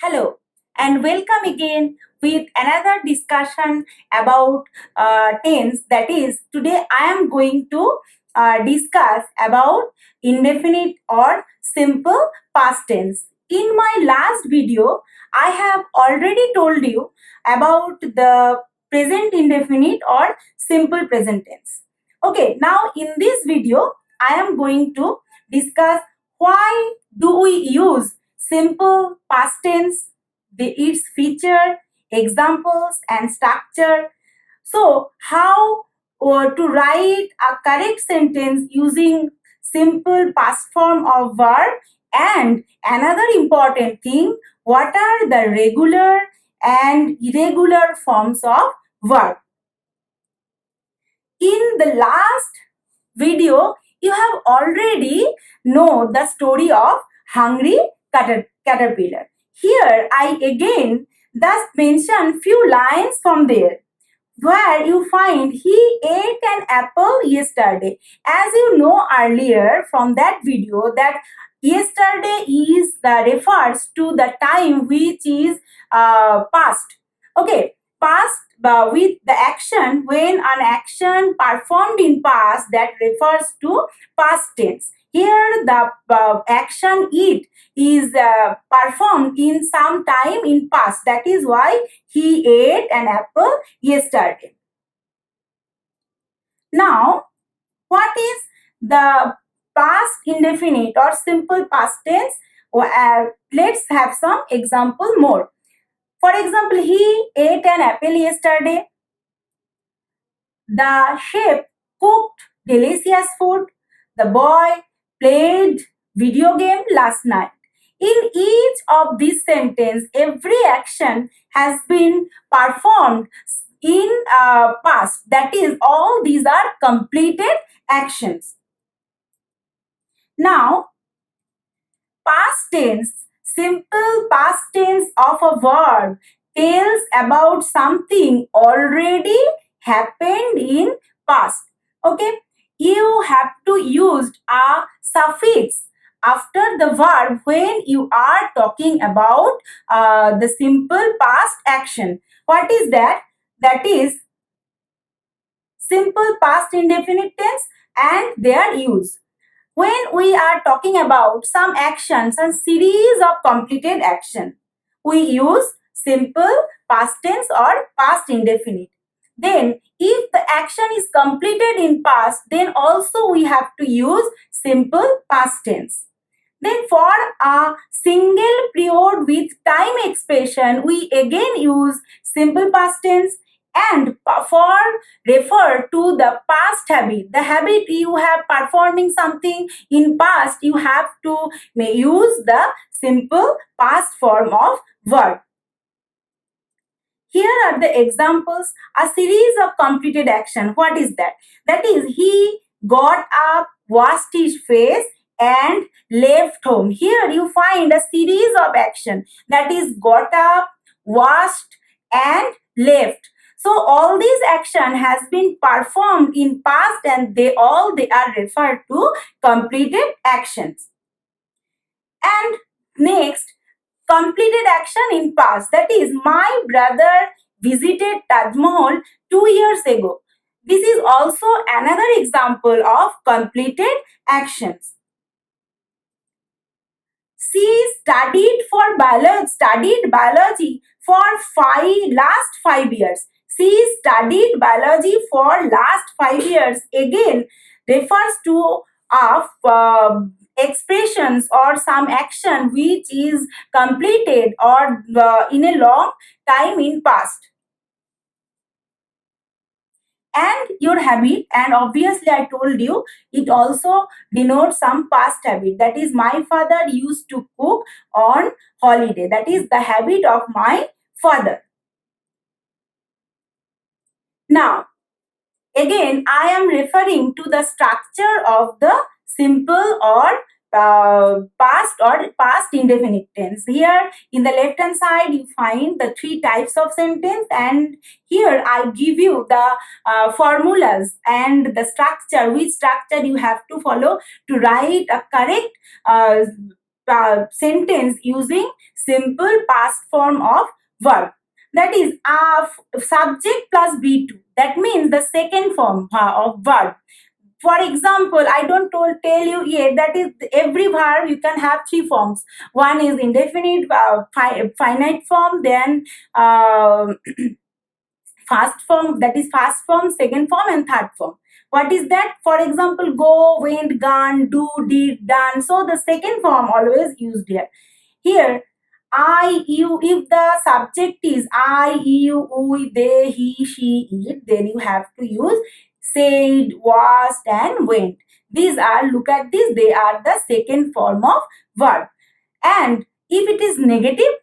Hello and welcome again with another discussion about tense. That is, today I am going to discuss about indefinite or simple past tense. In my last video, I have already told you about the present indefinite or simple present tense. Okay, now in this video, I am going to discuss why do we use simple past tense, its feature, examples and structure. So how to write a correct sentence using simple past form of verb, and another important thing, what are the regular and irregular forms of verb. In the last video, you have already know the story of hungry caterpillar. Here I again thus mention few lines from there where you find he ate an apple yesterday. As you know earlier from that video that yesterday is the refers to the time which is past. Okay, past with the action, when an action performed in past, that refers to past tense. Here the action eat is performed in some time in past. That is why he ate an apple yesterday. Now, what is the past indefinite or simple past tense? Let's have some example more. For example, he ate an apple yesterday. The chef cooked delicious food. The boy played video game last night. In each of these sentences, every action has been performed in past. That is, all these are completed actions. Now, past tense, simple past tense of a verb tells about something already happened in past. Okay, you have to use a suffix after the verb when you are talking about the simple past action. What is that? That is simple past indefinite tense and their use. When we are talking about some actions and series of completed action, we use simple past tense or past indefinite. Then if the action is completed in past, then also we have to use simple past tense. Then for a single period with time expression, we again use simple past tense, and for refer to the past habit, the habit you have performing something in past, you have to may use the simple past form of verb. Here are the examples, a series of completed action. What is that? That is, he got up, washed his face and left home. Here you find a series of action, that is got up, washed and left. So all these action has been performed in past and they are referred to completed actions. And next, completed action in past, that is, my brother visited Taj Mahal 2 years ago. This is also another example of completed actions. She studied biology for last 5 years. She studied biology for last 5 years. Again, refers to of expressions or some action which is completed or in a long time in past. And your habit, and obviously I told you it also denotes some past habit, that is, my father used to cook on holiday. That is the habit of my father. Now again I am referring to the structure of the simple or past indefinite tense. Here in the left hand side you find the three types of sentence, and here I give you the formulas and the structure, which structure you have to follow to write a correct sentence using simple past form of verb. That is subject plus B2. That means the second form of verb. For example, I don't tell you yet, that is every verb you can have three forms. One is indefinite, finite form, then fast form, that is fast form, second form, and third form. What is that? For example, go, went, gone, do, did, done. So the second form always used here. Here, I, you, if the subject is I, you, we, they, he, she, it, then you have to use said, was, and went. These are, look at this, they are the second form of verb. And if it is negative,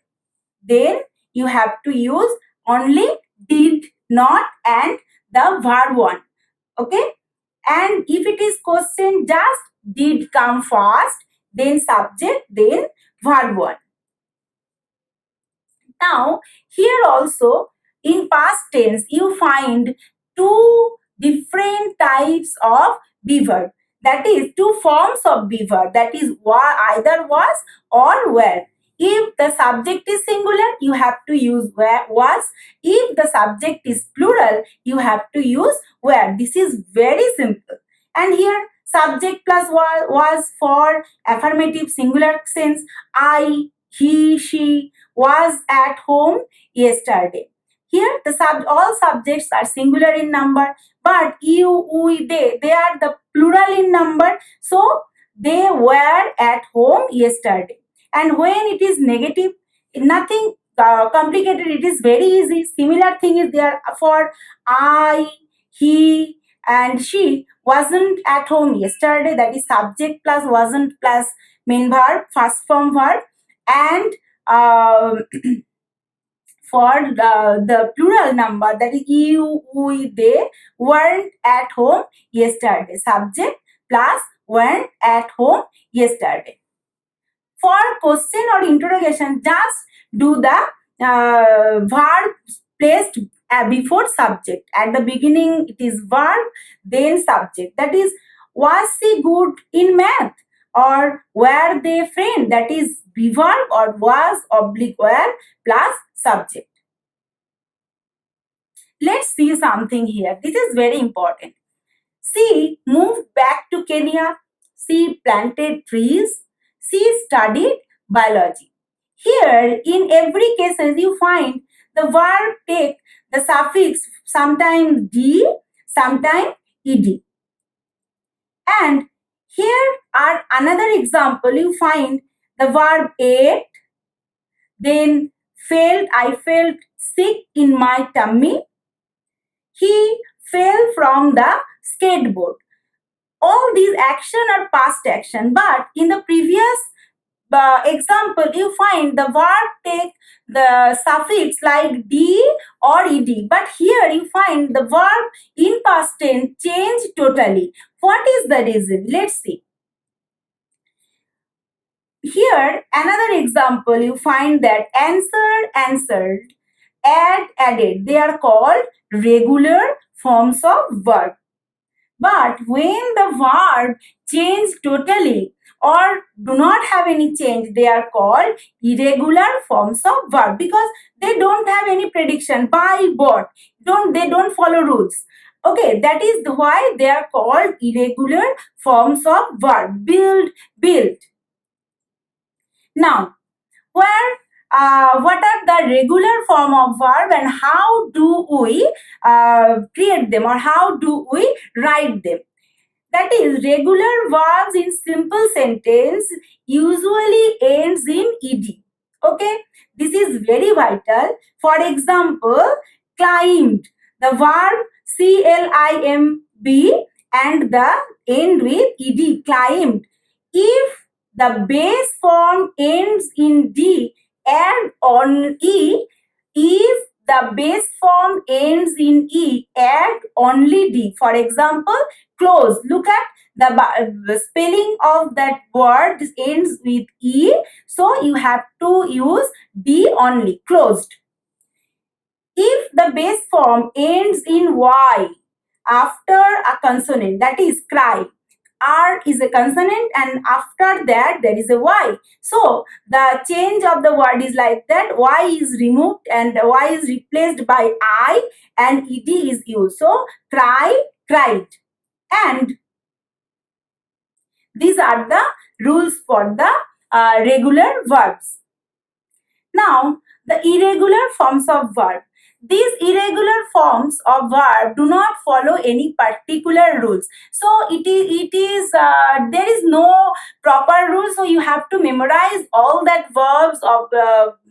then you have to use only did, not, and the verb one. Okay? And if it is question, just did come first, then subject, then verb one. Now, here also in past tense, you find two different types of be verb. That is two forms of be verb. That is either was or were. If the subject is singular, you have to use were, was. If the subject is plural, you have to use were. This is very simple. And here subject plus was for affirmative singular sense. I, he, she was at home yesterday. Here all subjects are singular in number, but you, we, they are the plural in number. So they were at home yesterday. And when it is negative, nothing complicated, it is very easy. Similar thing is there for I, he, and she wasn't at home yesterday. That is subject plus wasn't plus main verb, first form verb. And for the plural number, that is you, we, they weren't at home yesterday. Subject plus weren't at home yesterday. For question or interrogation, just do the verb placed before subject. At the beginning, it is verb, then subject. That is, was she good in math? Or were they friends? That is be verb or was oblique were plus subject. Let's see something here. This is very important. She moved back to Kenya. She planted trees. She studied biology. Here, in every case, you find the verb take the suffix sometimes d, sometimes ed. And here are another example. You find the verb ate, then felt, I felt sick in my tummy. He fell from the skateboard. All these action are past action, but in the previous example, you find the verb take the suffix like d or ed, but here you find the verb in past tense change totally. What is the reason? Let's see. Here another example, you find that answered, answered, add, added. They are called regular forms of verb. But when the verb change totally or do not have any change, they are called irregular forms of verb because they don't have any prediction by what. They don't follow rules. Okay, that is why they are called irregular forms of verb. Build, built. Now, what are the regular form of verb and how do we create them or how do we write them? That is, regular verbs in simple sentence usually ends in ed. Okay, this is very vital. For example, climbed, the verb climb and the end with ed, climbed. If the base form ends in d and on e, if the base form ends in e, add only d. For example, close. Look at the spelling of that word ends with e, so you have to use d only, closed. If the base form ends in y after a consonant, that is cry, R is a consonant, and after that there is a Y. So the change of the word is like that. Y is removed and Y is replaced by I, and ed is used. So cry, cried. And these are the rules for the regular verbs. Now, the irregular forms of verb. These irregular forms of verb do not follow any particular rules. So there is no proper rule. So you have to memorize all that verbs of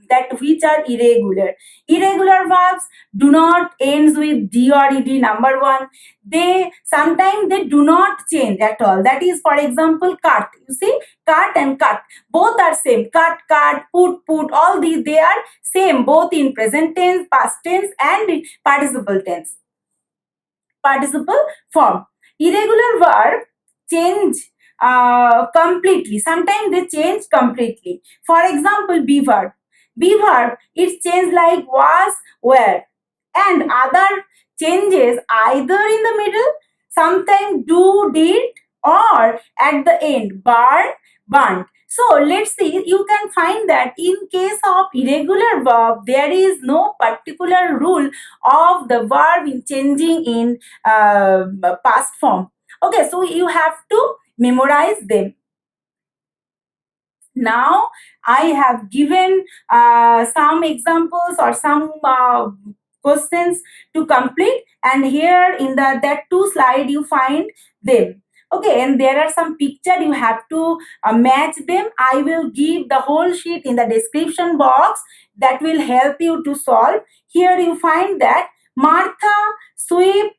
that which are irregular. Irregular verbs do not ends with d or ed. Number one, they sometimes they do not change at all. That is, for example, cut. You see, cut and cut both are same. Cut, cut, put, all these they are same both in present tense, past tense, and participle tense, participle form. Irregular verb change completely. Sometimes they change completely. For example, be verb. Be verb, it's changed like was, were, and other changes either in the middle, sometimes do, did, or at the end, burn, burnt. So let's see, you can find that in case of irregular verb, there is no particular rule of the verb in changing in past form. Okay, so you have to memorize them. Now I have given some examples or some questions to complete, and here in that two slide you find them. Okay, and there are some picture, you have to match them. I will give the whole sheet in the description box, that will help you to solve. Here you find that Martha sweep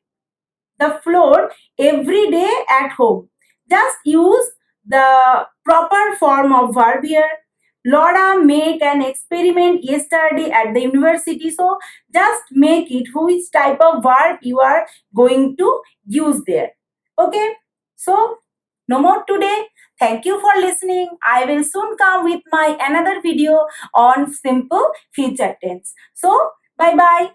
the floor every day at home. Just use the proper form of verb here. Laura make an experiment yesterday at the university. So just make it which type of verb you are going to use there. Okay. So no more today. Thank you for listening. I will soon come with my another video on simple future tense. So bye bye.